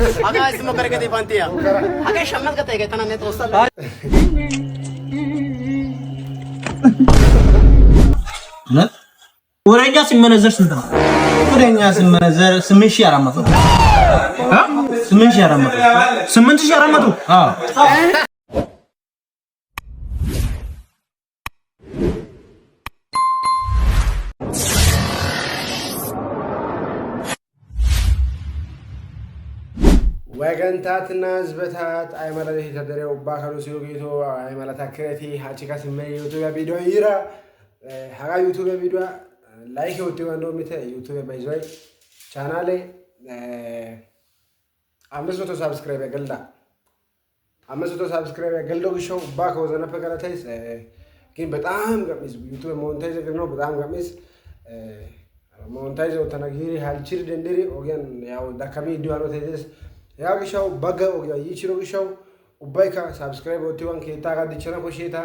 Aga ismo kareke di fantia. Aga shammat ka tege tana ne tosta. Ne? Oraya ሲመነዘር ስንት ነው? ወደኛ ሲመነዘር 8400 8400 አዎ ወገንታትና ዝበታት አይመላለ ተደረው ባካሉ ሲዮጊቶ አይመላታ ክሬቲ ሃቺካ ሲመይ ዩቲዩብ ቪዲዮ ይራ ሃጋ ዩቲዩብ ቪዲዮ ላይክ ወጥቶ እንደሚተ ዩቲዩብ ባይዘይ ቻናሌ 500 ሰብስክራይብ ያገልዳ 500 ሰብስክራይብ ያገልዶ ሾው ባካ ወዘነ ፈቀራታይስ ግን በጣም ገሚስ ዩቲዩብ ሞኔታይዝ ነው በጣም ገሚስ ሞኔታይዝ ወተናጊሪ ሃልቺር ደንደሪ ኦገን ያው ዳካሚ ዲዋኖ ተይስ ያው ሾው ባጋ ኦገ ይችሮ ሾው ኡባይካ ሰብስክራይብ ወጥቶን ከታ ጋር ዲቸና ኮሼታ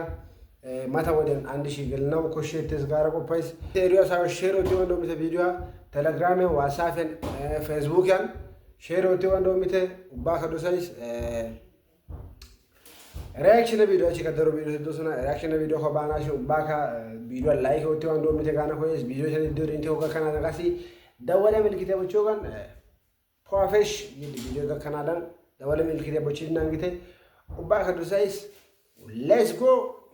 ማታ ወደን 1000 ገልናው ኮሼትስ ጋር ቆፓይስ ቴሪዮ ሳው ሼር ወጥቶ እንደሚተ ቪዲዮ ቴሌግራም ዋትስአፕ ፌስቡክ ያን ሼር ወጥቶ እንደሚተ ኡባካ ዶሳይስ ሪአክሽን ቪዲዮ እቺ ከደሮ ቪዲዮ ተዶስና ሪአክሽን ቪዲዮ ኮባናሽ ኡባካ ቪዲዮ ላይክ ወጥቶ እንደሚተ ጋና ኮይስ ቪዲዮ ሸን ዲር ኢንቴ ወጋ ካና ጋሲ ደወለ ምልክቴ ወቾጋን ፕሮፌሽ ቪዲዮ ጋር ካናዳን ደወለ ምልክቴ ወችና እንግቴ ኡባካ ዶሳይስ ሌትስ ጎ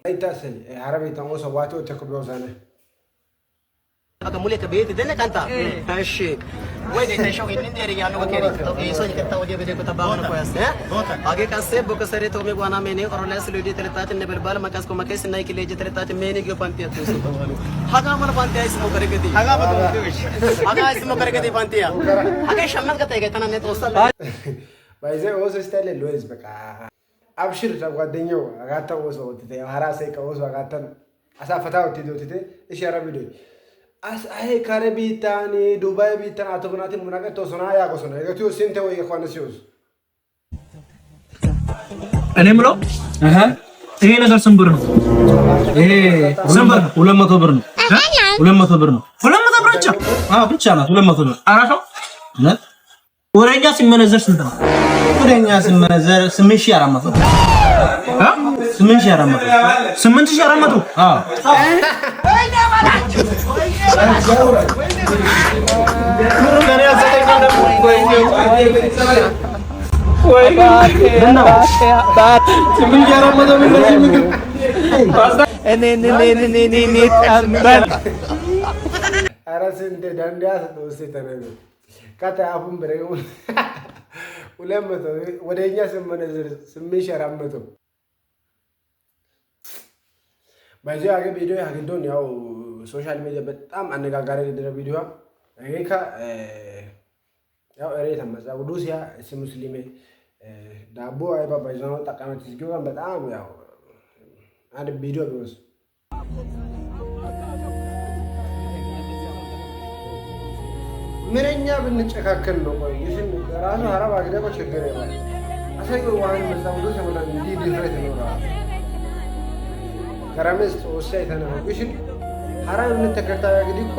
አይታሰኝ አረብ ተሞሰ ዋቶ ተከብሮዛነ አከሙለ ከቤት ደነ ካንታ እሺ ወይ ደተ ሾው እንዴ ያለው ወከሪ እሶ ይከታ ወዲ በደ ከተባው ነው ቆያስ አገ ካሰ በከሰረ ተው መጓና መኔ ኦሮላስ ለዲ ተለጣት እንደበልባል መቃስ ኮመከስ እና ይክሌጅ ተለጣት መኔ ገፋንቲያ ተሱ ሀጋ ማለ ፋንቲያ ይስሞ ከረገዲ ሀጋ በተወሽ ሀጋ ይስሞ ከረገዲ ፋንቲያ ሀጋ ሸመት ከተገ ተናነ ተወሳ ባይዘ ኦስ ስታይል ሎይዝ በቃ አብሽር ጓደኛው አጋታው ወሰው ወጥተ ያራሰ ከወሰ አጋተን አሳፈታው ትዶትተ እሺ አረብዶ አይ ካረቢታኒ ዱባይ ቢታን አቶብናቲ ሙናቀቶ ሶና ያቆሶና የገቱ ሲንተ ወይ የኳነሲዮስ እኔ ምለው ይሄ ነገር ስንት ብር ነው? ይሄ ስንት ብር? 200 ብር ነው። 200 ብር ነው። 200 ብር ብቻ? አዎ ብቻ ነው 200 ብር። አራሻው ነ ወረኛ ሲመነዘር ስንት ነው? ወረኛ ሲመነዘር 8400 8400 አዎ ወደኛ ሲመነዘር 8400 ባይዘ አገ ቪዲዮ ያገዶን ያው ሶሻል ሚዲያ በጣም አነጋጋሪ የደረ ቪዲዮ አይካ ያው እሬታ መጻው ዱሲያ ሙስሊም ዳቦ አይባ ባይዛው ተቀመጥ ሲገባን በጣም ያው አንድ ቪዲዮ ቢወስ ምንኛ ብንጨካከል ነው ቆይ ይሽን ራሱ አረብ አግደቆ ችግር ይባል አሰይ ዋን መጻው ዱሲያ ወላ እንዲ ዲፍሬት ነው ከረመስ ወሳይ ተነፈቅሽን ሐራም ምን ተከታያ ግዲኮ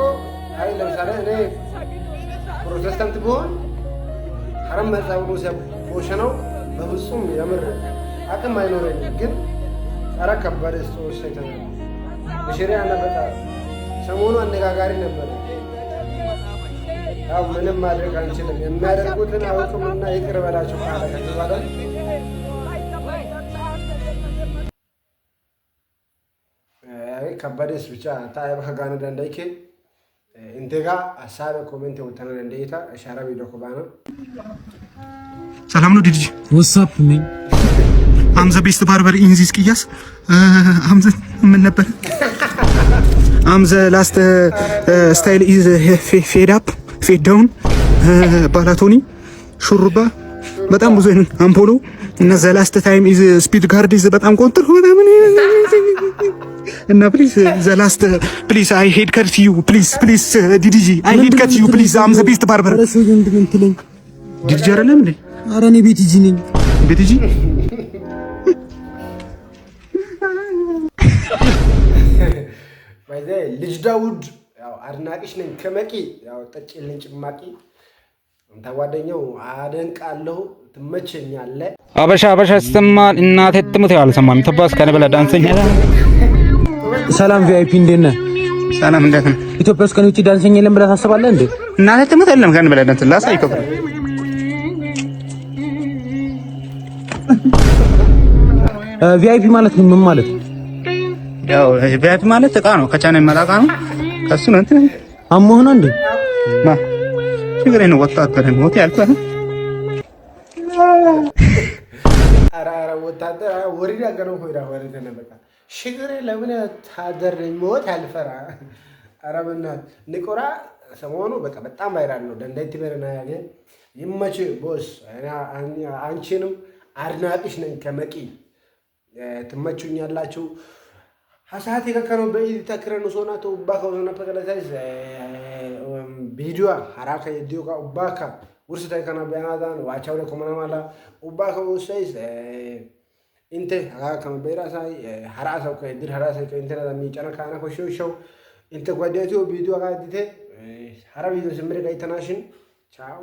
አይ ለምሳሌ እኔ ፕሮቴስታንት ብሆን ሐራም መጻው ነው ሰቦሸነው በብጹም የምር አቅም አይኖረኝ ግን ኧረ ከባድ ወሳይ ተነፈ በሸሪዓ ነበር ሰሞኑ አነጋጋሪ ነበር ያው ምንም ማድረግ አንችልም የሚያደርጉትን አውቁምና ይቅር በላቸው ካለ ከተባለ ከበደስ ብቻ ታይባ ከጋና ደንዳይከ እንተጋ ሐሳብ ኮሜንት ወተና ደንዳይታ አሻራ ቪዲዮ ኮባና ሰላም ነው ዲጂ ዋትስአፕ ሚ I'm the best barber in this ቅያስ ምን ነበር I'm the last style is fade up fade down ባላቶኒ ሹሩባ በጣም ብዙ አምፖሎ እና the last time is speed guard is በጣም ቆንጥር ሆነ ምን እና please the last please I hate cut you please ዲዲጂ I hate cut you please I'm the best barber ዲዲጂ አይደለም እንዴ? ኧረ እኔ ቤቲጂ ነኝ። ቤቲጂ ባይዘ ልጅ ዳውድ ያው አድናቂሽ ነኝ ከመቂ ያው ጠጭልኝ ጭማቂ አንተ ጓደኛው አደንቃለሁ ትመቸኛለህ አበሻ ሲሰማል እናቴ ትሙት ያልሰማም ተባስ ከነበለ ዳንሰኛ ሰላም ቪአይፒ እንዴት ነህ? ሰላም እንዴት ነህ? ኢትዮጵያ ውስጥ ከኔ ውጪ ዳንሰኛ የለም ብለህ ታስባለህ እንዴ? እናቴ ትሙት የለም ከነበለ ዳንስ ላሳይከው ቪአይፒ ማለት ምን ማለት ነው? ያው ቪአይፒ ማለት እቃ ነው ከቻይና የሚመጣ ነው ከሱ ነው እንትን አሞህ ነው እንዴ? ችግር ነው ወጣት ሞት ያልኩህ ኧረ ወታደር ወሪዳ ገነው ሆይዳ ወሪዳ ነበር ሽግሬ ለምን ታደር ሞት አልፈራ ኧረ በእናትህ ንቆራ ሰሞኑ በቃ በጣም ቫይራል ነው ደንዳይቲ በረና ያገ ይመች ቦስ አንቺንም አድናቂሽ ነኝ ከመቂ ትመቹኛላችሁ ሀሳት የከከነው በኢድ ተክረን ሶና ተውባካ ወዘና ተከለታይስ ቪዲዮ ሐራካ የዲዮካ ኡባካ ውርስ ታይካና ቢያናዳን ዋቻው ለኮመና ማላ ኡባካ ወሳይስ እንተ አካም በራሳይ ሐራሳው ከድር ሐራሳይ ከኢንተርኔት የሚጨና ካና ኮሾሾው እንተ ጓዳቲዮ ቪዲዮ ጋር ዲቴ ሐራ ቪዲዮ ስምሪ ጋር ኢንተርናሽን ቻው